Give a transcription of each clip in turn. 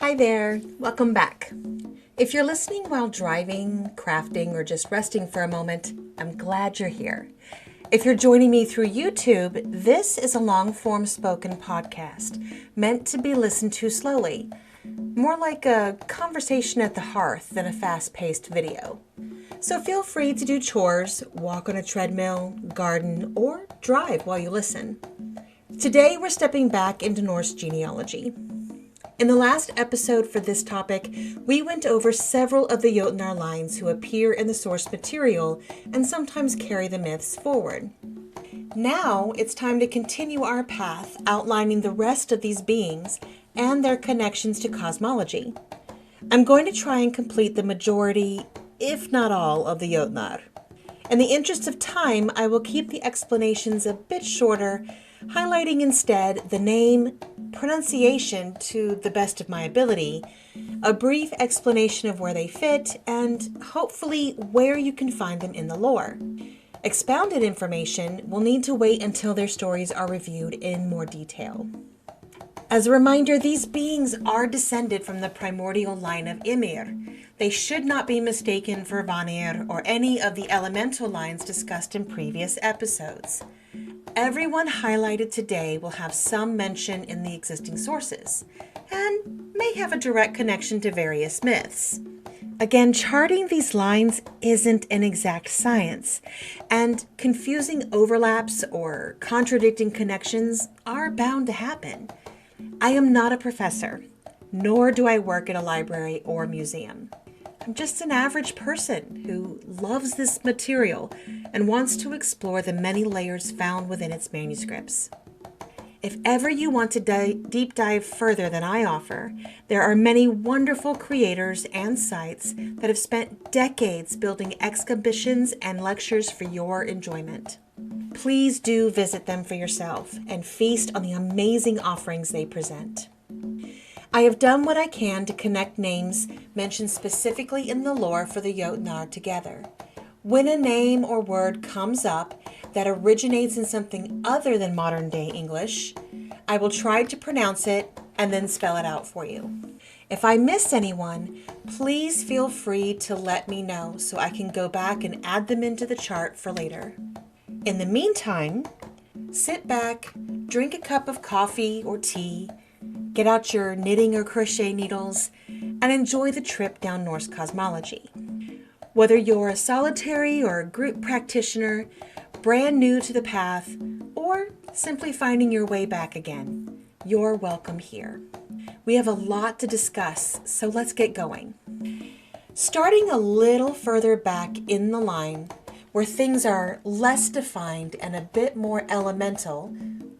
Hi there, welcome back. If you're listening while driving, crafting, or just resting for a moment, I'm glad you're here. If you're joining me through YouTube, this is a long-form spoken podcast meant to be listened to slowly, more like a conversation at the hearth than a fast-paced video. So feel free to do chores, walk on a treadmill, garden, or drive while you listen. Today we're stepping back into Norse genealogy. In the last episode for this topic, we went over several of the Jötnar lines who appear in the source material and sometimes carry the myths forward. Now it's time to continue our path outlining the rest of these beings and their connections to cosmology. I'm going to try and complete the majority, if not all, of the Jötnar. In the interest of time, I will keep the explanations a bit shorter, highlighting instead the name, pronunciation to the best of my ability, a brief explanation of where they fit, and hopefully where you can find them in the lore. Expounded information will need to wait until their stories are reviewed in more detail. As a reminder, these beings are descended from the primordial line of Ymir. They should not be mistaken for Vanir or any of the elemental lines discussed in previous episodes. Everyone highlighted today will have some mention in the existing sources, and may have a direct connection to various myths. Again, charting these lines isn't an exact science, and confusing overlaps or contradicting connections are bound to happen. I am not a professor, nor do I work at a library or museum. I'm just an average person who loves this material and wants to explore the many layers found within its manuscripts. If ever you want to deep dive further than I offer, there are many wonderful creators and sites that have spent decades building exhibitions and lectures for your enjoyment. Please do visit them for yourself and feast on the amazing offerings they present. I have done what I can to connect names mentioned specifically in the lore for the Jötnar together. When a name or word comes up that originates in something other than modern-day English, I will try to pronounce it and then spell it out for you. If I miss anyone, please feel free to let me know so I can go back and add them into the chart for later. In the meantime, sit back, drink a cup of coffee or tea, get out your knitting or crochet needles, and enjoy the trip down Norse cosmology. Whether you're a solitary or a group practitioner, brand new to the path, or simply finding your way back again, you're welcome here. We have a lot to discuss, so let's get going. Starting a little further back in the line, where things are less defined and a bit more elemental,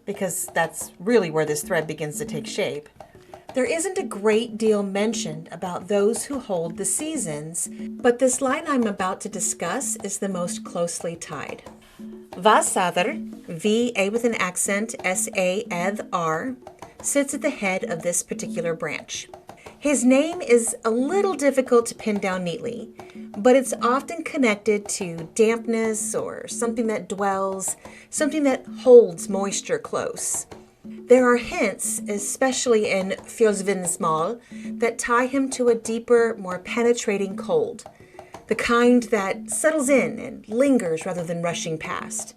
because that's really where this thread begins to take shape, there isn't a great deal mentioned about those who hold the seasons, but this line I'm about to discuss is the most closely tied. Vasadr, V-A with an accent, S-A-eth-R, sits at the head of this particular branch. His name is a little difficult to pin down neatly, but it's often connected to dampness or something that dwells, something that holds moisture close. There are hints, especially in Fjolsvinnsmal, that tie him to a deeper, more penetrating cold, the kind that settles in and lingers rather than rushing past.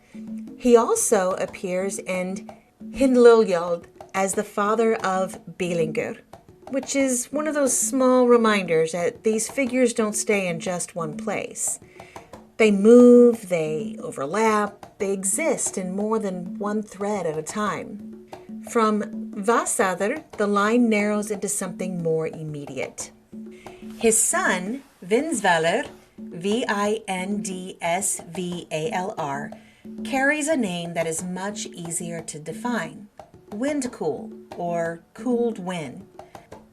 He also appears in Hyndluljóð as the father of Bylingr, which is one of those small reminders that these figures don't stay in just one place. They move, they overlap, they exist in more than one thread at a time. From Vasadr, the line narrows into something more immediate. His son, Vindsvalr, V-I-N-D-S-V-A-L-R, carries a name that is much easier to define: Windcool, or cooled wind.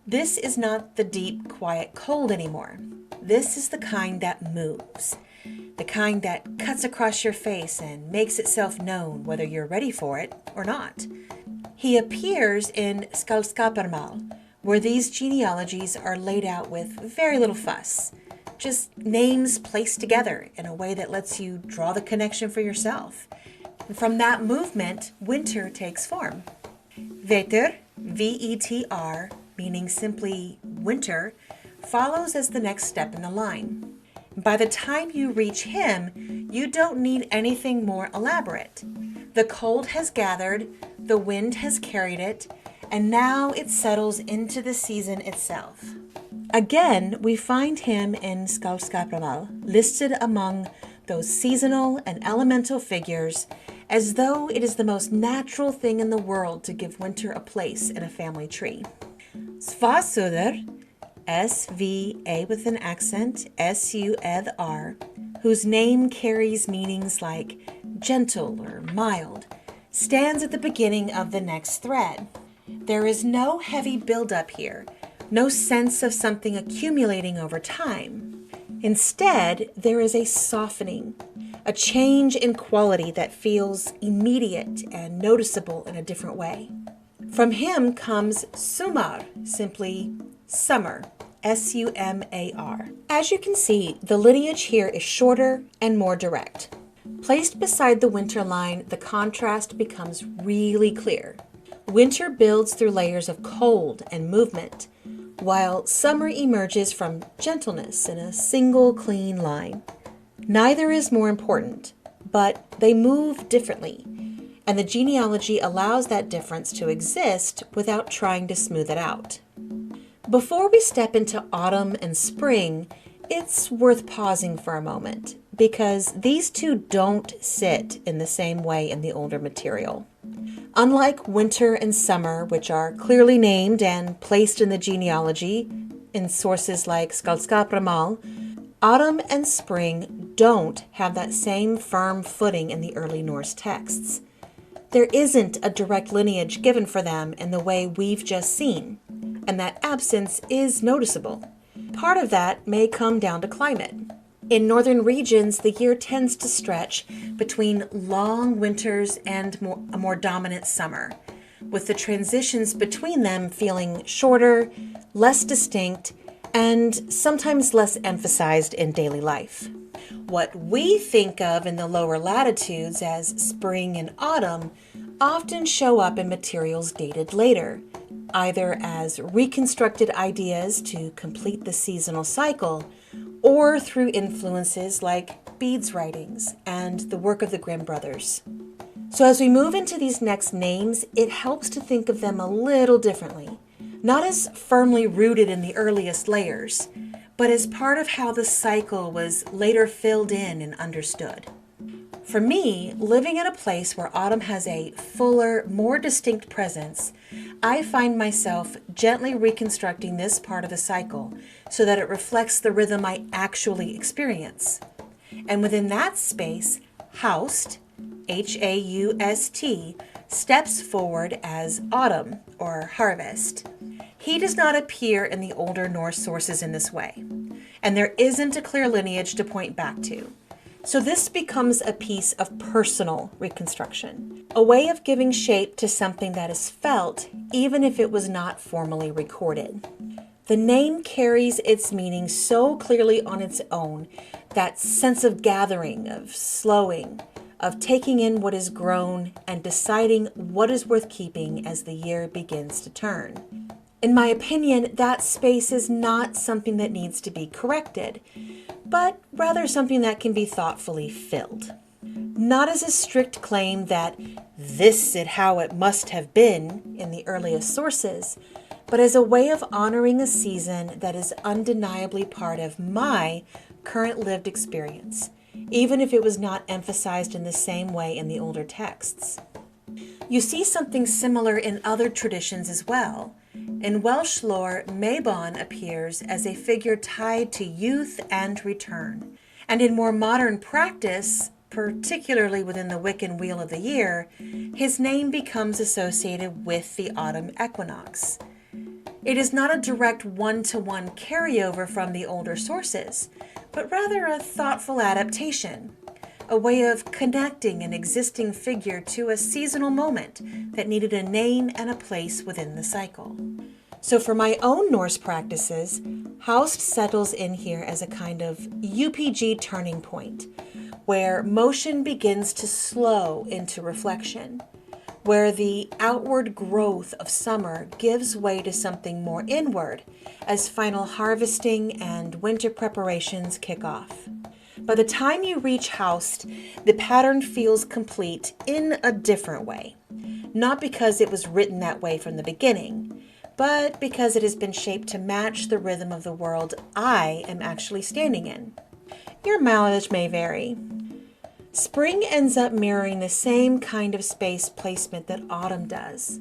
This is not the deep, quiet cold anymore. This is the kind that moves, the kind that cuts across your face and makes itself known whether you're ready for it or not. He appears in Skaldskaparmal, where these genealogies are laid out with very little fuss, just names placed together in a way that lets you draw the connection for yourself. And from that movement, winter takes form. Vetr, V-E-T-R, meaning simply winter, follows as the next step in the line. By the time you reach him, you don't need anything more elaborate. The cold has gathered, the wind has carried it, and now it settles into the season itself. Again, we find him in Skaldskaparmál, listed among those seasonal and elemental figures, as though it is the most natural thing in the world to give winter a place in a family tree. Svasuður, S-V-A with an accent, S-U-Ð-R, whose name carries meanings like gentle or mild, stands at the beginning of the next thread. There is no heavy buildup here, no sense of something accumulating over time. Instead, there is a softening, a change in quality that feels immediate and noticeable in a different way. From him comes Sumar, simply summer, S-U-M-A-R. As you can see, the lineage here is shorter and more direct. Placed beside the winter line, the contrast becomes really clear. Winter builds through layers of cold and movement, while summer emerges from gentleness in a single clean line. Neither is more important, but they move differently, and the genealogy allows that difference to exist without trying to smooth it out. Before we step into autumn and spring, it's worth pausing for a moment, because these two don't sit in the same way in the older material. Unlike winter and summer, which are clearly named and placed in the genealogy in sources like Skaldskaparmál, autumn and spring don't have that same firm footing in the early Norse texts. There isn't a direct lineage given for them in the way we've just seen, and that absence is noticeable. Part of that may come down to climate. In northern regions, the year tends to stretch between long winters and a more dominant summer, with the transitions between them feeling shorter, less distinct, and sometimes less emphasized in daily life. What we think of in the lower latitudes as spring and autumn often show up in materials dated later, either as reconstructed ideas to complete the seasonal cycle, or through influences like beads writings and the work of the Grimm brothers. So as we move into these next names, it helps to think of them a little differently, not as firmly rooted in the earliest layers, but as part of how the cycle was later filled in and understood. For me, living in a place where autumn has a fuller, more distinct presence, I find myself gently reconstructing this part of the cycle so that it reflects the rhythm I actually experience. And within that space, Haust, H-A-U-S-T, steps forward as autumn or harvest. He does not appear in the older Norse sources in this way, and there isn't a clear lineage to point back to. So this becomes a piece of personal reconstruction, a way of giving shape to something that is felt even if it was not formally recorded. The name carries its meaning so clearly on its own, that sense of gathering, of slowing, of taking in what is grown and deciding what is worth keeping as the year begins to turn. In my opinion, that space is not something that needs to be corrected, but rather something that can be thoughtfully filled. Not as a strict claim that this is how it must have been in the earliest sources, but as a way of honoring a season that is undeniably part of my current lived experience, even if it was not emphasized in the same way in the older texts. You see something similar in other traditions as well. In Welsh lore, Mabon appears as a figure tied to youth and return. And in more modern practice, particularly within the Wiccan Wheel of the Year, his name becomes associated with the autumn equinox. It is not a direct one-to-one carryover from the older sources, but rather a thoughtful adaptation, a way of connecting an existing figure to a seasonal moment that needed a name and a place within the cycle. So for my own Norse practices, Haust settles in here as a kind of UPG turning point, where motion begins to slow into reflection, where the outward growth of summer gives way to something more inward as final harvesting and winter preparations kick off. By the time you reach Haust, the pattern feels complete in a different way. Not because it was written that way from the beginning, but because it has been shaped to match the rhythm of the world I am actually standing in. Your mileage may vary. Spring ends up mirroring the same kind of space placement that autumn does,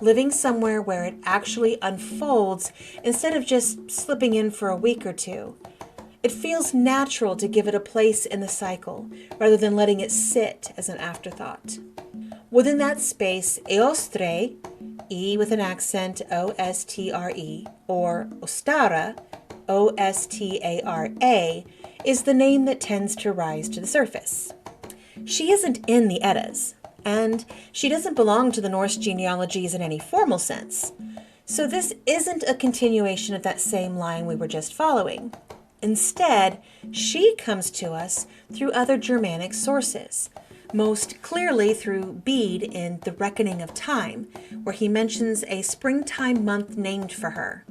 living somewhere where it actually unfolds instead of just slipping in for a week or two. It feels natural to give it a place in the cycle rather than letting it sit as an afterthought. Within that space, Eostre, E with an accent, O-S-T-R-E, or Ostara, O-S-T-A-R-A, is the name that tends to rise to the surface. She isn't in the Eddas, and she doesn't belong to the Norse genealogies in any formal sense. So this isn't a continuation of that same line we were just following. Instead, she comes to us through other Germanic sources, most clearly through Bede in The Reckoning of Time, where he mentions a springtime month named for her,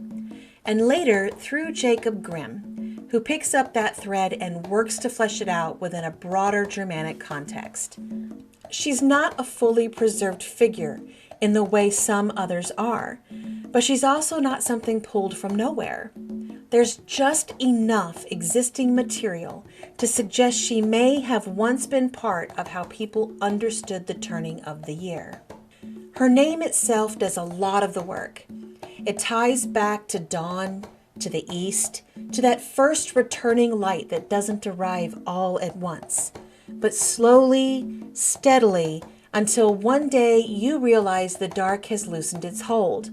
and later through Jacob Grimm, who picks up that thread and works to flesh it out within a broader Germanic context. She's not a fully preserved figure in the way some others are, but she's also not something pulled from nowhere. There's just enough existing material to suggest she may have once been part of how people understood the turning of the year. Her name itself does a lot of the work. It ties back to dawn, to the east, to that first returning light that doesn't arrive all at once, but slowly, steadily, until one day you realize the dark has loosened its hold.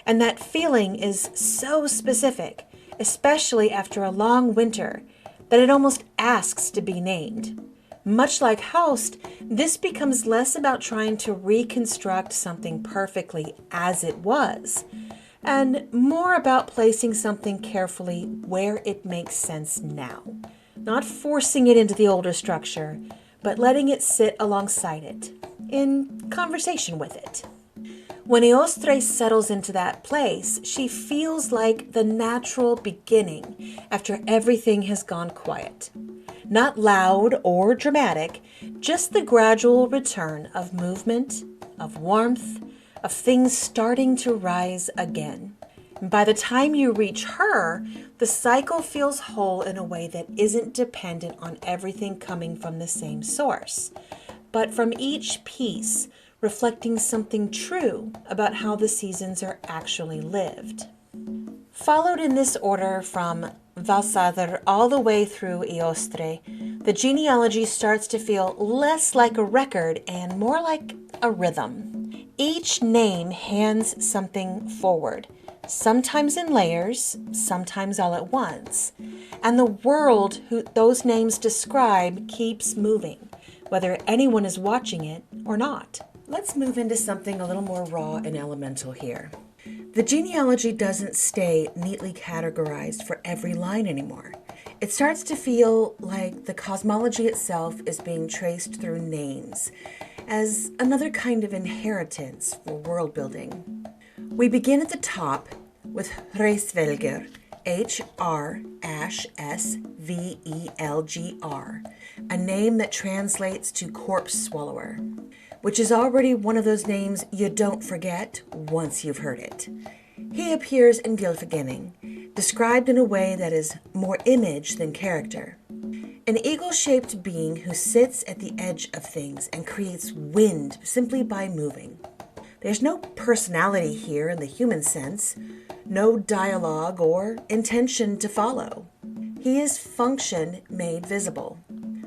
And that feeling is so specific, especially after a long winter, that it almost asks to be named. Much like Haust, this becomes less about trying to reconstruct something perfectly as it was, and more about placing something carefully where it makes sense now. Not forcing it into the older structure, but letting it sit alongside it, in conversation with it. When Eostre settles into that place, she feels like the natural beginning after everything has gone quiet. Not loud or dramatic, just the gradual return of movement, of warmth, of things starting to rise again. And by the time you reach her, the cycle feels whole in a way that isn't dependent on everything coming from the same source, but from each piece reflecting something true about how the seasons are actually lived. Followed in this order from Valsadr all the way through Eostre, the genealogy starts to feel less like a record and more like a rhythm. Each name hands something forward, sometimes in layers, sometimes all at once. And the world those names describe keeps moving, whether anyone is watching it or not. Let's move into something a little more raw and elemental here. The genealogy doesn't stay neatly categorized for every line anymore. It starts to feel like the cosmology itself is being traced through names, as another kind of inheritance for world building. We begin at the top with Hreysvelgr, H-R-S-V-E-L-G-R, a name that translates to corpse swallower, which is already one of those names you don't forget once you've heard it. He appears in Gylfaginning, described in a way that is more image than character. An eagle-shaped being who sits at the edge of things and creates wind simply by moving. There's no personality here in the human sense, no dialogue or intention to follow. He is function made visible.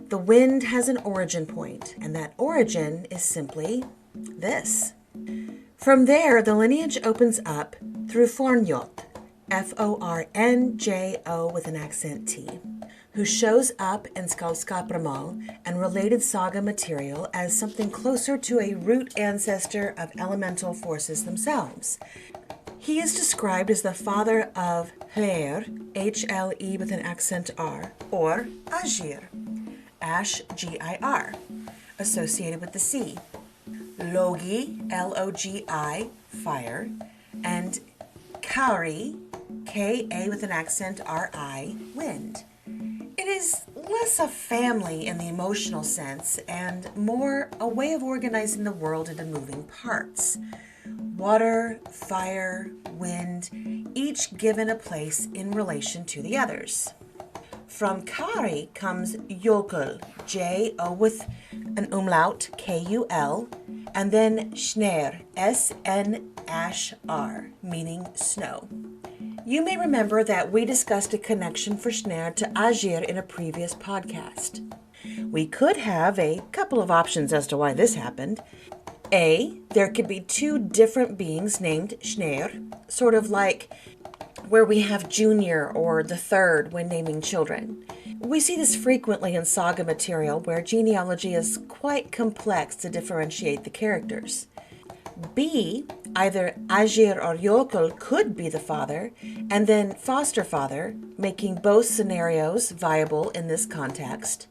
The wind has an origin point, and that origin is simply this. From there, the lineage opens up through Fornjot, F-O-R-N-J-O with an accent T, who shows up in Skaldskaparmal and related saga material as something closer to a root ancestor of elemental forces themselves. He is described as the father of Hleir, H-L-E with an accent R, or Ægir, Ash, G-I-R, associated with the sea. Logi, L-O-G-I, fire, and Kari, K-A with an accent, R-I, wind. It is less a family in the emotional sense and more a way of organizing the world into moving parts. Water, fire, wind, each given a place in relation to the others. From Kari comes Jökull, J-O with an umlaut, K-U-L, and then Snær, S-N-R, meaning snow. You may remember that we discussed a connection for Snær to Ægir in a previous podcast. We could have a couple of options as to why this happened. A, there could be two different beings named Snær, sort of like where we have junior or the third when naming children. We see this frequently in saga material where genealogy is quite complex to differentiate the characters. B, either Ægir or Jökull could be the father, and then foster father, making both scenarios viable in this context.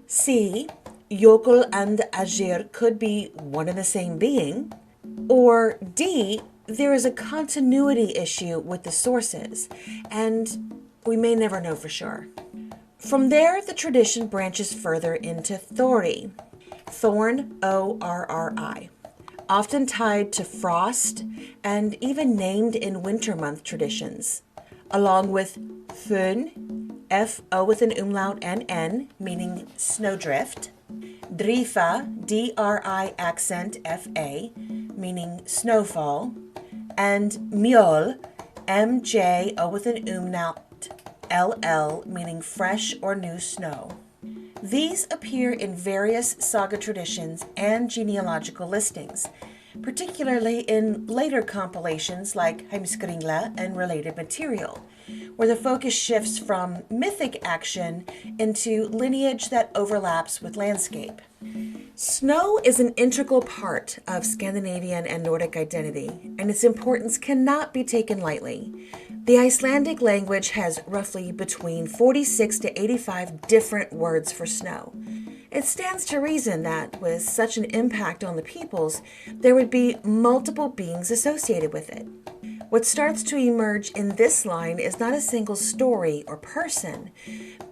C, Jökull and Ægir could be one and the same being. Or D, there is a continuity issue with the sources, and we may never know for sure. From there, the tradition branches further into Thori, Thorn, O-R-R-I, often tied to frost and even named in winter month traditions, along with Fön, F-O with an umlaut and N, meaning snowdrift, Drifa, D-R-I accent F-A, meaning snowfall, and Mjöl, M-J-O with an umlaut L-L, meaning fresh or new snow. These appear in various saga traditions and genealogical listings, particularly in later compilations like Heimskringla and related material, where the focus shifts from mythic action into lineage that overlaps with landscape. Snow is an integral part of Scandinavian and Nordic identity, and its importance cannot be taken lightly. The Icelandic language has roughly between 46 to 85 different words for snow. It stands to reason that with such an impact on the peoples, there would be multiple beings associated with it. What starts to emerge in this line is not a single story or person,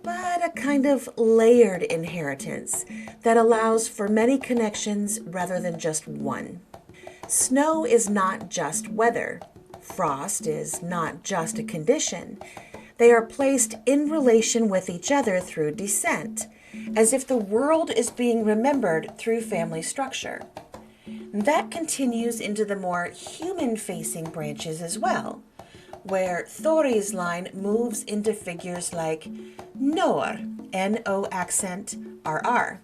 but a kind of layered inheritance that allows for many connections rather than just one. Snow is not just weather. Frost is not just a condition. They are placed in relation with each other through descent, as if the world is being remembered through family structure. That continues into the more human-facing branches as well, where Thori's line moves into figures like Nor, N-O accent R-R,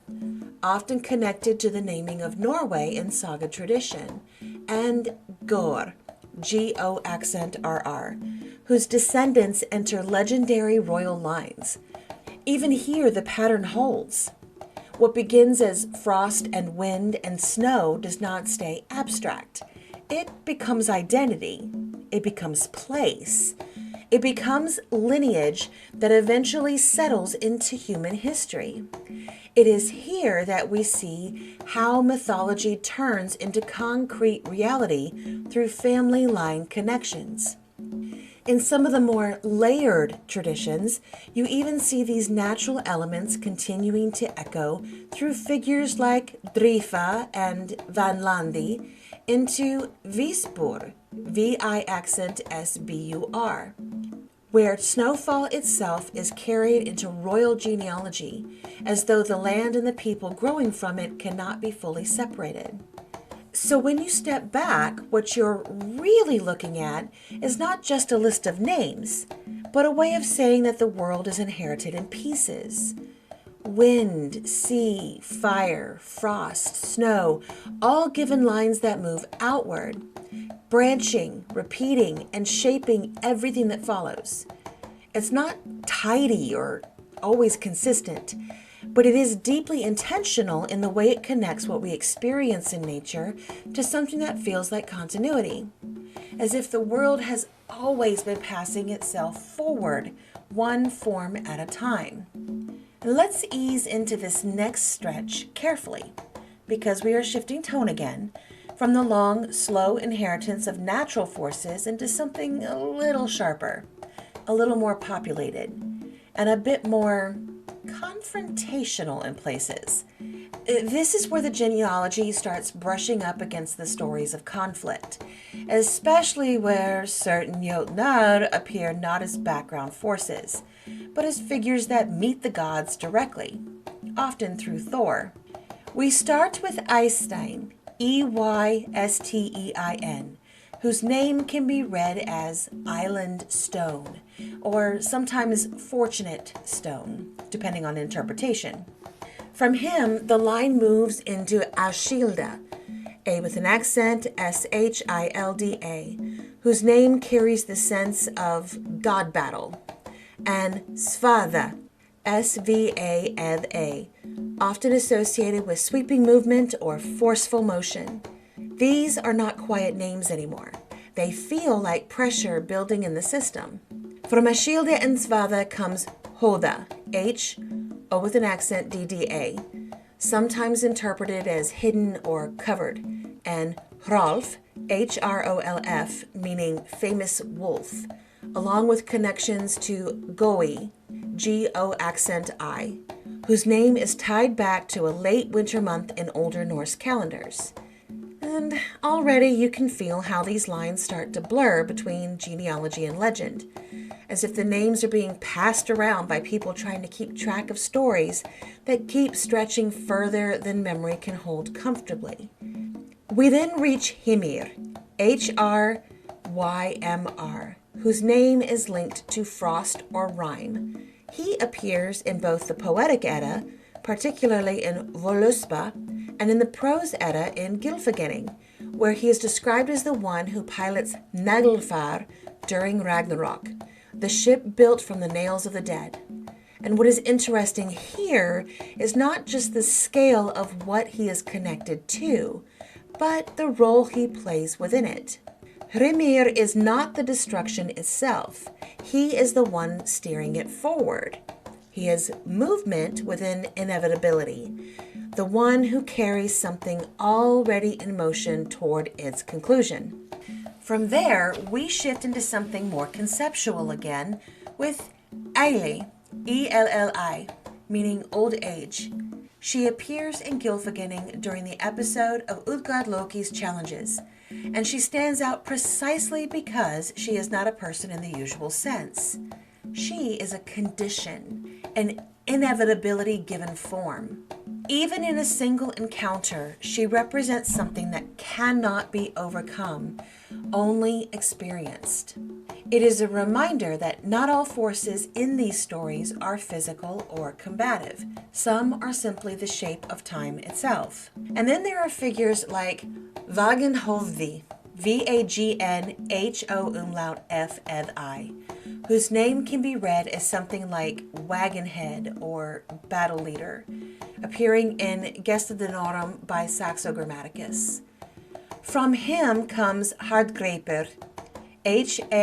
often connected to the naming of Norway in saga tradition, and Gor, G-O accent R-R, whose descendants enter legendary royal lines. Even here the pattern holds. What begins as frost and wind and snow does not stay abstract. It becomes identity. It becomes place. It becomes lineage that eventually settles into human history. It is here that we see how mythology turns into concrete reality through family line connections. In some of the more layered traditions, you even see these natural elements continuing to echo through figures like Drifa and Vanlandi into Visbur, V-I accent S-B-U-R, where snowfall itself is carried into royal genealogy, as though the land and the people growing from it cannot be fully separated. So when you step back, what you're really looking at is not just a list of names, but a way of saying that the world is inherited in pieces. Wind, sea, fire, frost, snow, all given lines that move outward, branching, repeating, and shaping everything that follows. It's not tidy or always consistent, but it is deeply intentional in the way it connects what we experience in nature to something that feels like continuity, as if the world has always been passing itself forward, one form at a time. Let's ease into this next stretch carefully. because we are shifting tone again from the long, slow inheritance of natural forces into something a little sharper, a little more populated, and a bit more confrontational in places. This is where the genealogy starts brushing up against the stories of conflict, especially where certain Jötnar appear not as background forces, but as figures that meet the gods directly, often through Thor. We start with Eystein, Eystein, whose name can be read as Island Stone, or sometimes Fortunate Stone, depending on interpretation. From him, the line moves into Ashilda, A with an accent, Shilda, whose name carries the sense of god battle, and Svada, Svada, often associated with sweeping movement or forceful motion. These are not quiet names anymore. They feel like pressure building in the system. From Ashilda and Svada comes Hoda, O with an accent, DDA, sometimes interpreted as hidden or covered, and Hrolf, Hrolf, meaning famous wolf, along with connections to Goi, Go accent I, whose name is tied back to a late winter month in older Norse calendars. And already you can feel how these lines start to blur between genealogy and legend, as if the names are being passed around by people trying to keep track of stories that keep stretching further than memory can hold comfortably. We then reach Hymir, Hrymr, whose name is linked to frost or rime. He appears in both the Poetic Edda, particularly in Voluspa, and in the Prose Edda in Gylfaginning, where he is described as the one who pilots Naglfar during Ragnarok, the ship built from the nails of the dead. And what is interesting here is not just the scale of what he is connected to, but the role he plays within it. Hrymr is not the destruction itself. He is the one steering it forward. He is movement within inevitability, the one who carries something already in motion toward its conclusion. From there, we shift into something more conceptual again with Eili, Elli, meaning old age. She appears in Gylfaginning during the episode of Utgard Loki's challenges, and she stands out precisely because she is not a person in the usual sense. She is a condition, an inevitability given form. Even in a single encounter, she represents something that cannot be overcome, only experienced. It is a reminder that not all forces in these stories are physical or combative. Some are simply the shape of time itself. And then there are figures like Vagnhovdi, Vagnhoffi, whose name can be read as something like wagon head or battle leader, appearing in Gesta Danorum by Saxo Grammaticus. From him comes Hardgreipr, Hargreipr,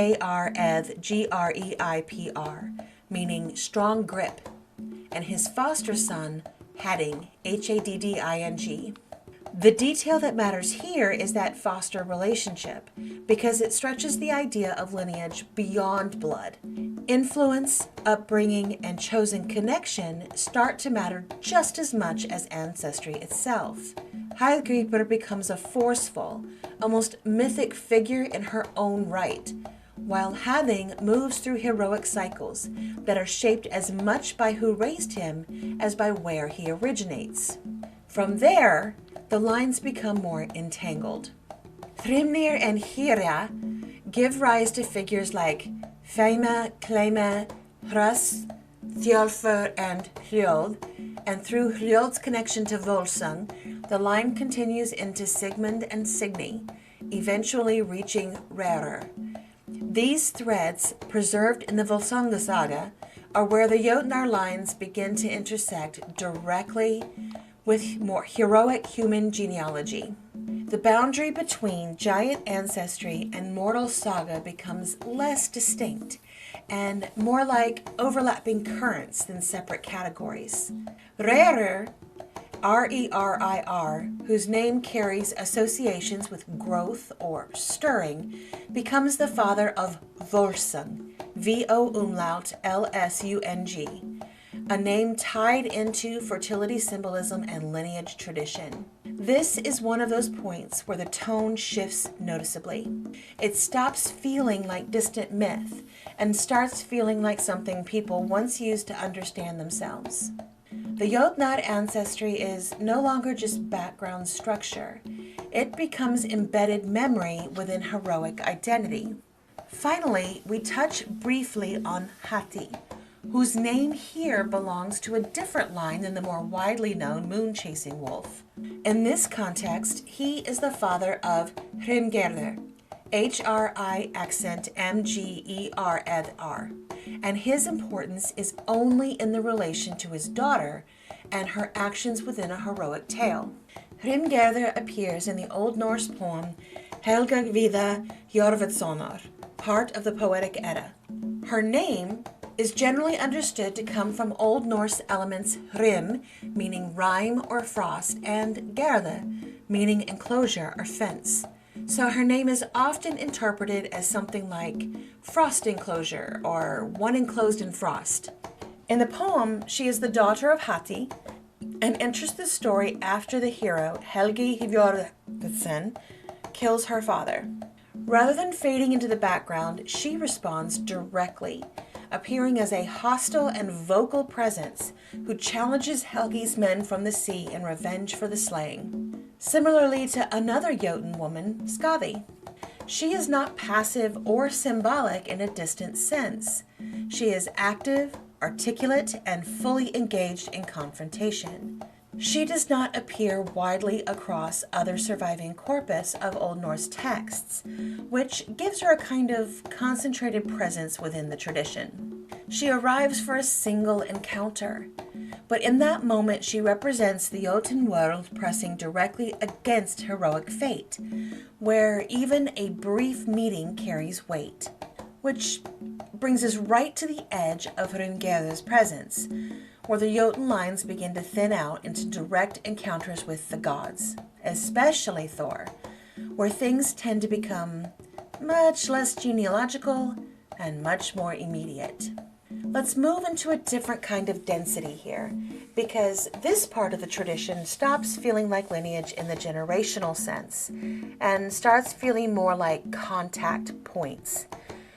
meaning strong grip, and his foster son, Hadding, Hadding. The detail that matters here is that foster relationship, because it stretches the idea of lineage beyond blood. Influence, upbringing, and chosen connection start to matter just as much as ancestry itself. Hallgrípr becomes a forceful, almost mythic figure in her own right, while Hadding moves through heroic cycles that are shaped as much by who raised him as by where he originates. From there, the lines become more entangled. Hrymr and Hera give rise to figures like Feime, Kleime, Hrus, Þjálfur, and Hljóð, and through Hljóð's connection to Volsung, the line continues into Sigmund and Signy, eventually reaching Reyrir. These threads, preserved in the Volsunga saga, are where the Jötnar lines begin to intersect directly with more heroic human genealogy. The boundary between giant ancestry and mortal saga becomes less distinct and more like overlapping currents than separate categories. Reyrir Rerir, whose name carries associations with growth or stirring, becomes the father of Volsung, Volsung, a name tied into fertility symbolism and lineage tradition. This is one of those points where the tone shifts noticeably. It stops feeling like distant myth and starts feeling like something people once used to understand themselves. The Jötnar ancestry is no longer just background structure. It becomes embedded memory within heroic identity. Finally, we touch briefly on Hati, whose name here belongs to a different line than the more widely known moon-chasing wolf. In this context, he is the father of Hrimgerðr, H-R-I accent M-G-E-R-Ð-R, and his importance is only in the relation to his daughter and her actions within a heroic tale. Hrimgerðr appears in the Old Norse poem Helga Vida Hjörvarssonar, part of the Poetic Edda. Her name is generally understood to come from Old Norse elements Hrim, meaning rime or frost, and Gerða, meaning enclosure or fence. So her name is often interpreted as something like frost enclosure or one enclosed in frost. In the poem, she is the daughter of Hati and enters the story after the hero, Helgi Hjörvarsson, kills her father. Rather than fading into the background, she responds directly, appearing as a hostile and vocal presence who challenges Helgi's men from the sea in revenge for the slaying. Similarly to another Jotun woman, Skaði. She is not passive or symbolic in a distant sense. She is active, articulate, and fully engaged in confrontation. She does not appear widely across other surviving corpus of Old Norse texts, which gives her a kind of concentrated presence within the tradition. She arrives for a single encounter, but in that moment she represents the Jotun world pressing directly against heroic fate, where even a brief meeting carries weight, which brings us right to the edge of Hrimgerðr's presence, where the Jotun lines begin to thin out into direct encounters with the gods, especially Thor, where things tend to become much less genealogical and much more immediate. Let's move into a different kind of density here, because this part of the tradition stops feeling like lineage in the generational sense and starts feeling more like contact points.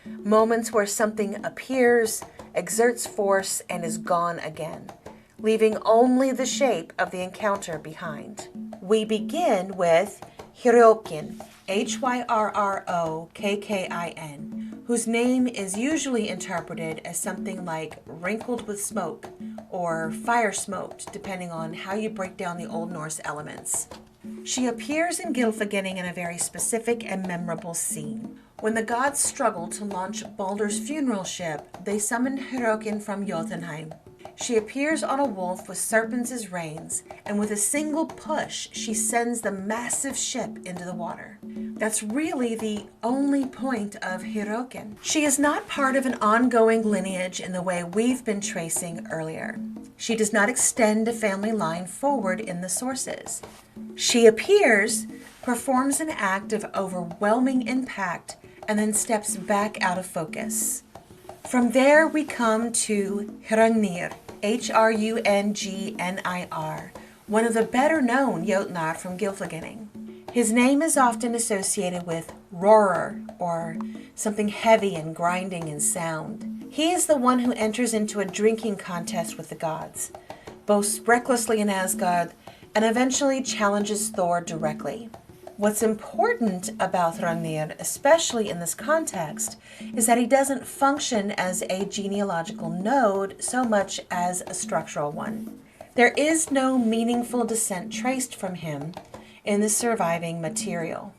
Moments where something appears, exerts force, and is gone again, leaving only the shape of the encounter behind. We begin with Hyrrokin, Hyrrokkin, whose name is usually interpreted as something like wrinkled with smoke or fire smoked, depending on how you break down the Old Norse elements. She appears in Gylfaginning in a very specific and memorable scene. When the gods struggle to launch Baldur's funeral ship, they summon Hyrrokin from Jotunheim. She appears on a wolf with serpents as reins, and with a single push, she sends the massive ship into the water. That's really the only point of Hyrrokin. She is not part of an ongoing lineage in the way we've been tracing earlier. She does not extend a family line forward in the sources. She appears, performs an act of overwhelming impact, and then steps back out of focus. From there we come to Hrungnir, Hrungnir, one of the better known Jötnar from Gylfaginning. His name is often associated with roarer, or something heavy and grinding in sound. He is the one who enters into a drinking contest with the gods, boasts recklessly in Asgard, and eventually challenges Thor directly. What's important about Hrungnir, especially in this context, is that he doesn't function as a genealogical node so much as a structural one. There is no meaningful descent traced from him in the surviving material.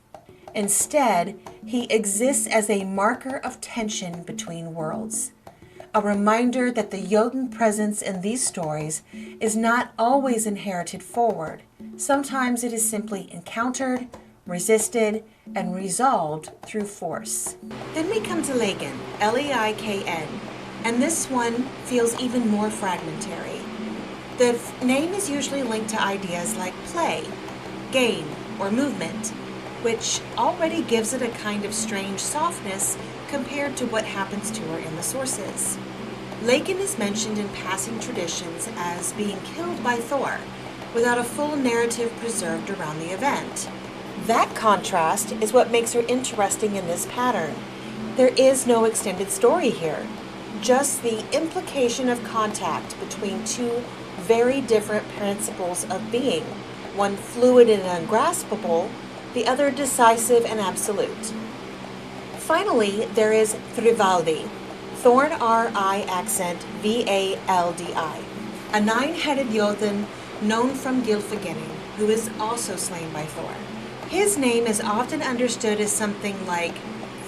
Instead, he exists as a marker of tension between worlds, a reminder that the Jotun presence in these stories is not always inherited forward. Sometimes it is simply encountered, resisted, and resolved through force. Then we come to Leikin, Leikn, and this one feels even more fragmentary. The name is usually linked to ideas like play, game, or movement, which already gives it a kind of strange softness compared to what happens to her in the sources. Lakin is mentioned in passing traditions as being killed by Thor, without a full narrative preserved around the event. That contrast is what makes her interesting in this pattern. There is no extended story here, just the implication of contact between two very different principles of being, one fluid and ungraspable, the other decisive and absolute. Finally, there is Thrivaldi, Thorn R-I accent V-A-L-D-I, a nine-headed Jötnar known from Gylfaginning, who is also slain by Thor. His name is often understood as something like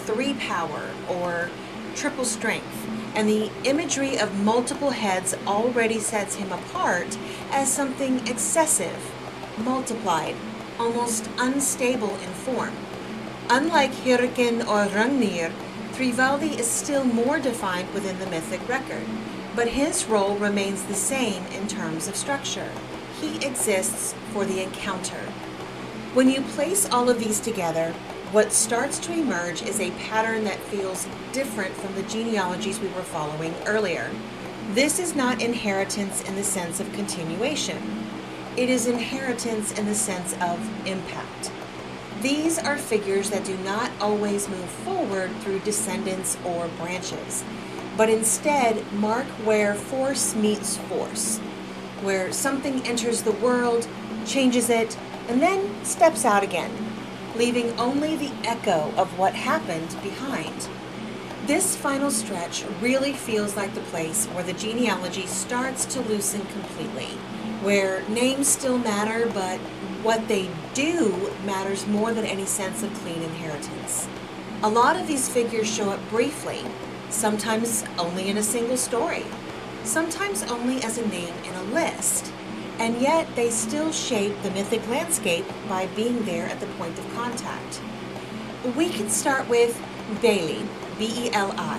three power or triple strength, and the imagery of multiple heads already sets him apart as something excessive, multiplied, almost unstable in form. Unlike Hyrkin or Hrungnir, Thrivaldi is still more defined within the mythic record, but his role remains the same in terms of structure. He exists for the encounter. When you place all of these together, what starts to emerge is a pattern that feels different from the genealogies we were following earlier. This is not inheritance in the sense of continuation. It is inheritance in the sense of impact. These are figures that do not always move forward through descendants or branches, but instead mark where force meets force, where something enters the world, changes it, and then steps out again, leaving only the echo of what happened behind. This final stretch really feels like the place where the genealogy starts to loosen completely, where names still matter, but what they do matters more than any sense of clean inheritance. A lot of these figures show up briefly, sometimes only in a single story, sometimes only as a name in a list, and yet they still shape the mythic landscape by being there at the point of contact. We can start with Beli, B-E-L-I,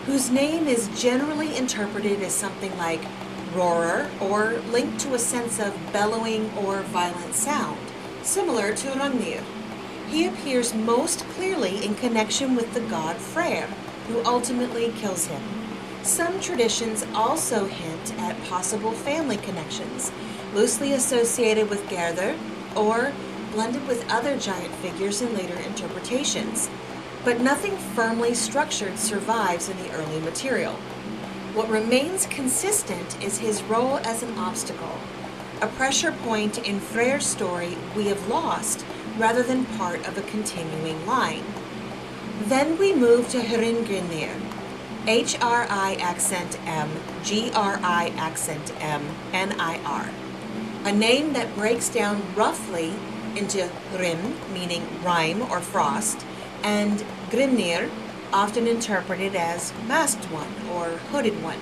whose name is generally interpreted as something like roarer or linked to a sense of bellowing or violent sound, similar to Hrungnir. He appears most clearly in connection with the god Freyr, who ultimately kills him. Some traditions also hint at possible family connections, loosely associated with Gerður or blended with other giant figures in later interpretations, but nothing firmly structured survives in the early material. What remains consistent is his role as an obstacle, a pressure point in Freyr's story we have lost rather than part of a continuing line. Then we move to Hrimgrimnir, H-R-I accent M, G-R-I accent M, N-I-R, a name that breaks down roughly into Hrym, meaning rime or frost, and Grimnir, often interpreted as masked one or hooded one.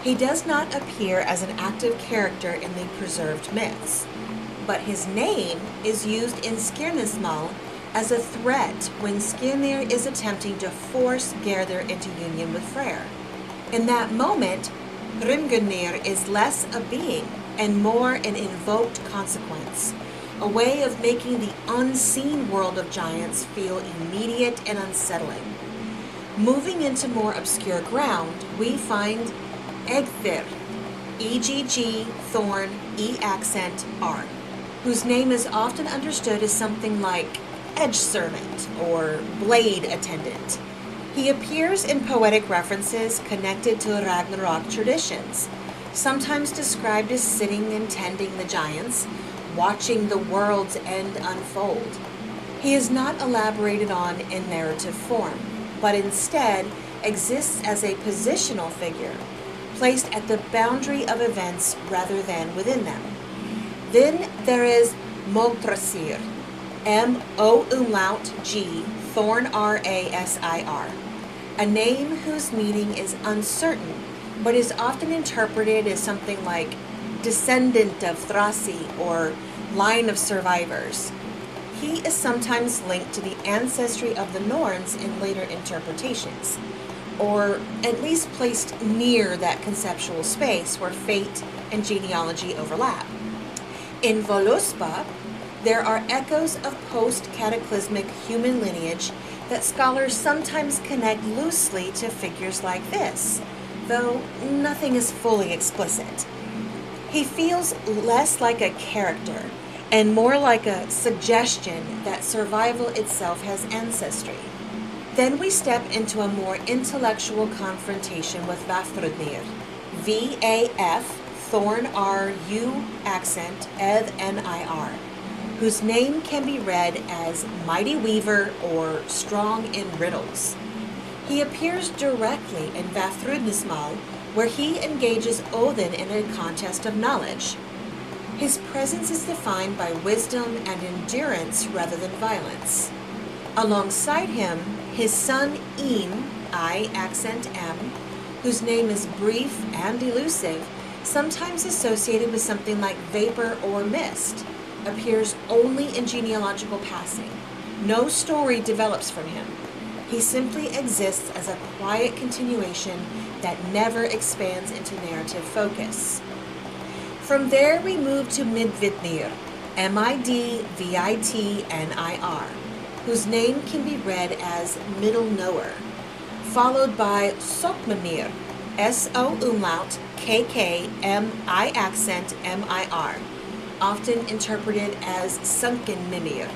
He does not appear as an active character in the preserved myths, but his name is used in Skirnismal as a threat when Skirnir is attempting to force Gerður into union with Freyr. In that moment, Hrimgrimnir is less a being and more an invoked consequence, a way of making the unseen world of giants feel immediate and unsettling. Moving into more obscure ground, we find Egthir, E-G-G, Thorn, E accent, R, whose name is often understood as something like edge servant or blade attendant. He appears in poetic references connected to Ragnarok traditions, sometimes described as sitting and tending the giants, watching the world's end unfold. He is not elaborated on in narrative form, but instead exists as a positional figure, placed at the boundary of events rather than within them. Then there is Mogdrasir, M-O-G, Thorn R-A-S-I-R, a name whose meaning is uncertain, but is often interpreted as something like descendant of Thrasi or line of survivors. He is sometimes linked to the ancestry of the Norns in later interpretations. or at least placed near that conceptual space where fate and genealogy overlap. In Voluspa, there are echoes of post-cataclysmic human lineage that scholars sometimes connect loosely to figures like this, though nothing is fully explicit. He feels less like a character and more like a suggestion that survival itself has ancestry. Then we step into a more intellectual confrontation with Vafthrudnir, V-A-F, thorn R-U accent, Eth-N-I-R, whose name can be read as Mighty Weaver or Strong in Riddles. He appears directly in Vafthrudnismal, where he engages Odin in a contest of knowledge. His presence is defined by wisdom and endurance rather than violence. Alongside him, his son Im, I accent M, whose name is brief and elusive, sometimes associated with something like vapor or mist, appears only in genealogical passing. No story develops from him. He simply exists as a quiet continuation that never expands into narrative focus. From there we move to Midvitnir, M-I-D-V-I-T-N-I-R, whose name can be read as Middle Knower, followed by Sokmamir, S-O umlaut K-K-M-I accent M-I-R, often interpreted as Sunken Mimir.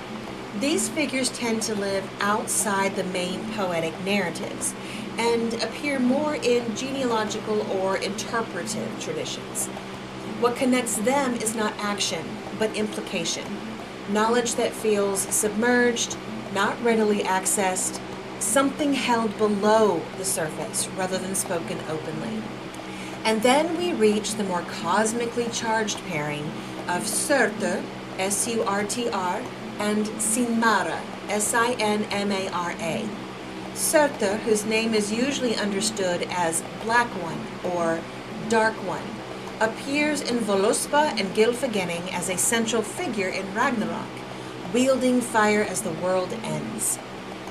These figures tend to live outside the main poetic narratives and appear more in genealogical or interpretive traditions. What connects them is not action, but implication, knowledge that feels submerged, not readily accessed, something held below the surface rather than spoken openly. And then we reach the more cosmically charged pairing of Surtr, S-U-R-T-R, and Sinmara, S-I-N-M-A-R-A. Surtr, whose name is usually understood as Black One or Dark One, appears in Voluspa and Gylfaginning as a central figure in Ragnarok, wielding fire as the world ends.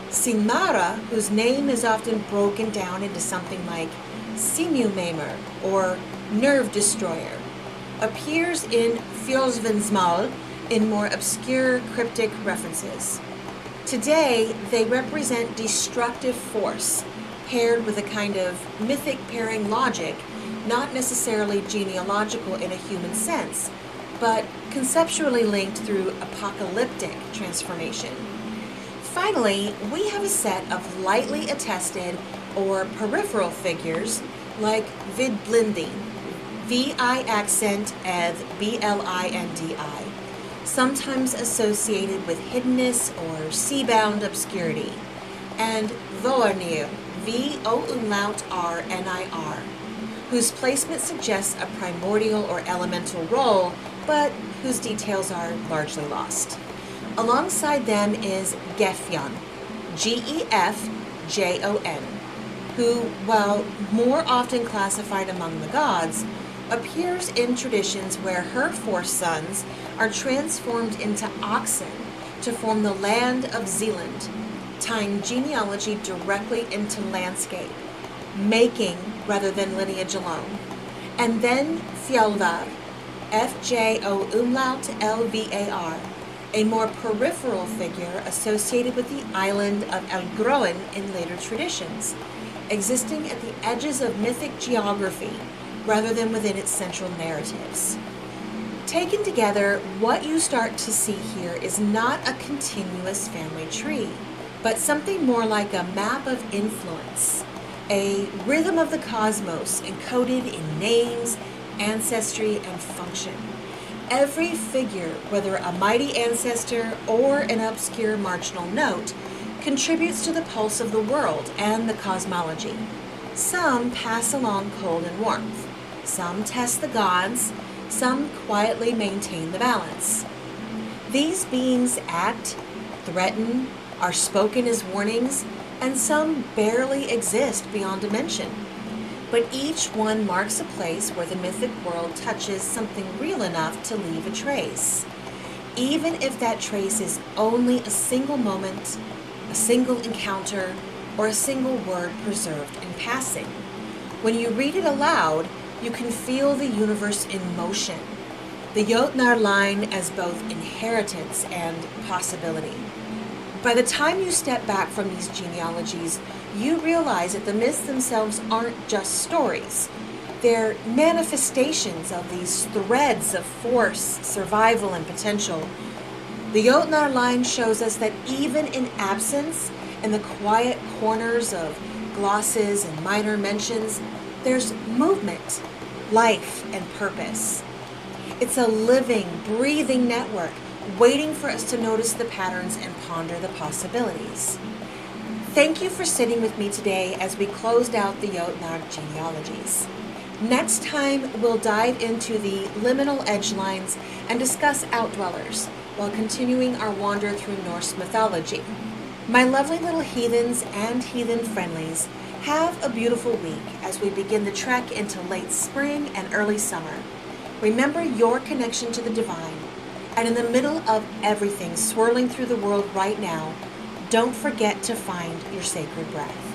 Sinmara, whose name is often broken down into something like Sinew Maimer or Nerve Destroyer, appears in Fjolsvinnsmal in more obscure cryptic references. Today, they represent destructive force, paired with a kind of mythic pairing logic, not necessarily genealogical in a human sense, but conceptually linked through apocalyptic transformation. Finally, we have a set of lightly attested or peripheral figures like Vidblindi, V-I accent eth B-L-I-N-D-I, sometimes associated with hiddenness or sea-bound obscurity, and Voarnir, V-O-umlaut-R-N-I-R, whose placement suggests a primordial or elemental role, but whose details are largely lost. Alongside them is Gefjon, G-E-F-J-O-N, who, while more often classified among the gods, appears in traditions where her four sons are transformed into oxen to form the land of Zealand, tying genealogy directly into landscape, making rather than lineage alone. And then Fjolvar, F-J-O-umlaut-L-V-A-R, a more peripheral figure associated with the island of Elgroen in later traditions, existing at the edges of mythic geography rather than within its central narratives. Taken together, what you start to see here is not a continuous family tree, but something more like a map of influence, a rhythm of the cosmos encoded in names, ancestry, and function. Every figure, whether a mighty ancestor or an obscure marginal note, contributes to the pulse of the world and the cosmology. Some pass along cold and warmth. Some test the gods. Some quietly maintain the balance. These beings act, threaten, are spoken as warnings, and some barely exist beyond dimension. But each one marks a place where the mythic world touches something real enough to leave a trace, even if that trace is only a single moment, a single encounter, or a single word preserved in passing. When you read it aloud, you can feel the universe in motion. The Jötnar line as both inheritance and possibility. By the time you step back from these genealogies, you realize that the myths themselves aren't just stories. They're manifestations of these threads of force, survival, and potential. The Jötnar line shows us that even in absence, in the quiet corners of glosses and minor mentions, there's movement, life, and purpose. It's a living, breathing network waiting for us to notice the patterns and ponder the possibilities. Thank you for sitting with me today as we closed out the Jötnar genealogies. Next time, we'll dive into the liminal edge lines and discuss outdwellers while continuing our wander through Norse mythology. My lovely little heathens and heathen friendlies, have a beautiful week as we begin the trek into late spring and early summer. Remember your connection to the divine, and in the middle of everything swirling through the world right now, don't forget to find your sacred breath.